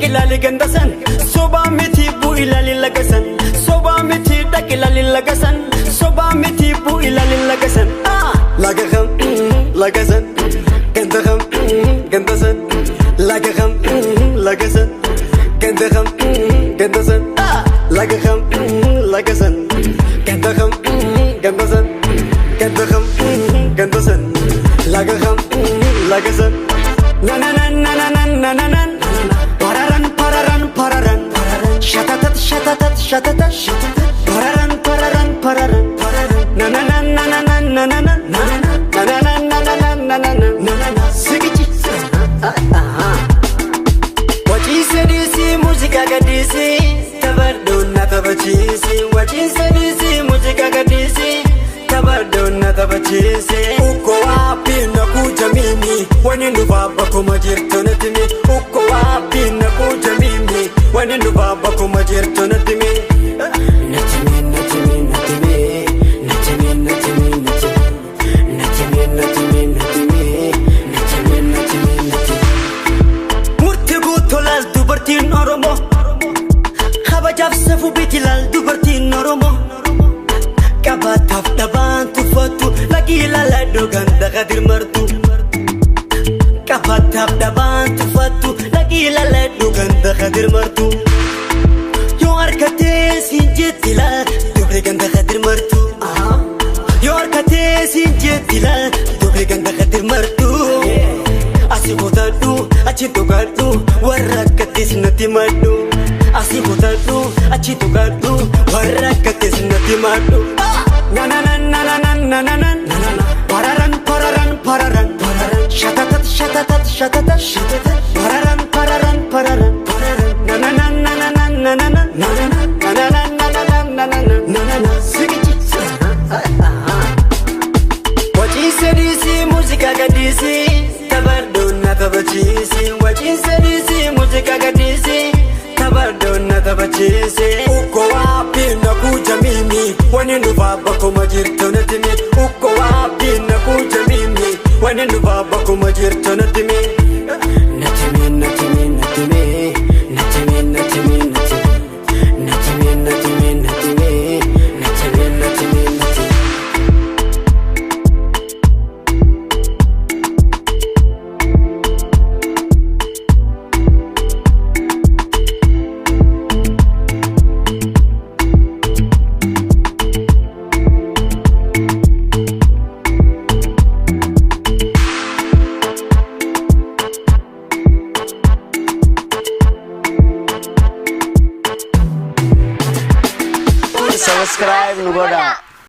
Ilali gandasan, soba miti bu ilali lagasan. Soba miti dak ilali lagasan, soba miti bu ilali lagasan. Lagaham, lagasan, gandaham, gandasan. Lagaham, lagasan, gandaham, gandasan. Lagaham, lagasan, gandaham, gandasan. Gandaham, gandasan. Lagaham, lagasan. Na na na na na na na na. Pararan, pararan, pararan, shatatat, shatatat, shatatat, shatatat. Pararan, pararan, pararan, pararan. Na na na na na na na na na na na na na na na na na na. Sigichi. Wachi sedisi musica gadisi, tabardona tabachisi. Wachi sedisi musica gadisi, tabardona tabachisi. Uko wapi nakuja mimi, wanendo baba kuma jirto natimi. Uko wapi nakuja mimi, wanendo baba kuma jirto natimi. Natimi, natimi, natimi, natimi, natimi, natimi, natimi, natimi, natimi, natimi, natimi. Murti gutolal dubartiin Oromo, habajaaf safu bitilal dubartiin Oromo. Kabataf dabaan tufatu, lagi ilaalaa ganda qadir martu. Kabataf dabaan tufatu, lagi ilaalaa ganda qadir martu. Yoo harkatee siin jettila, dobre ganda qadir martu. Yoo harkatee siin jettila, dobre ganda qadir martu. Asi kutadhu, achi tuqadhu, warra akkatis natti madhu. Asi kutadhu, achi tuqadhu, warra akkatis natti madhu. Na na na na na na na na na. Pararan, pararan, pararan, pararan. Shatatat, shatatat, shatatat, shatatat. Pararan, pararan, pararan, pararan. Na na na na na na na na na na na na na na na na na na. Sigichi. Wachi sedisi musica gadisi, tabardona tabachisi. Wachi sedisi musica gadisi, tabardona tabachisi. Uko wapi nakuja mimi, wanendo baba kuma jirto natimi. Uko wapi nakuja mimi, wanendo baba kuma jirto natimi. Natimi, natimi, natimi, natimi, natimi, natimi, natimi, natimi, natimi, natimi, natimi, natimi. Subscribe Nugoda.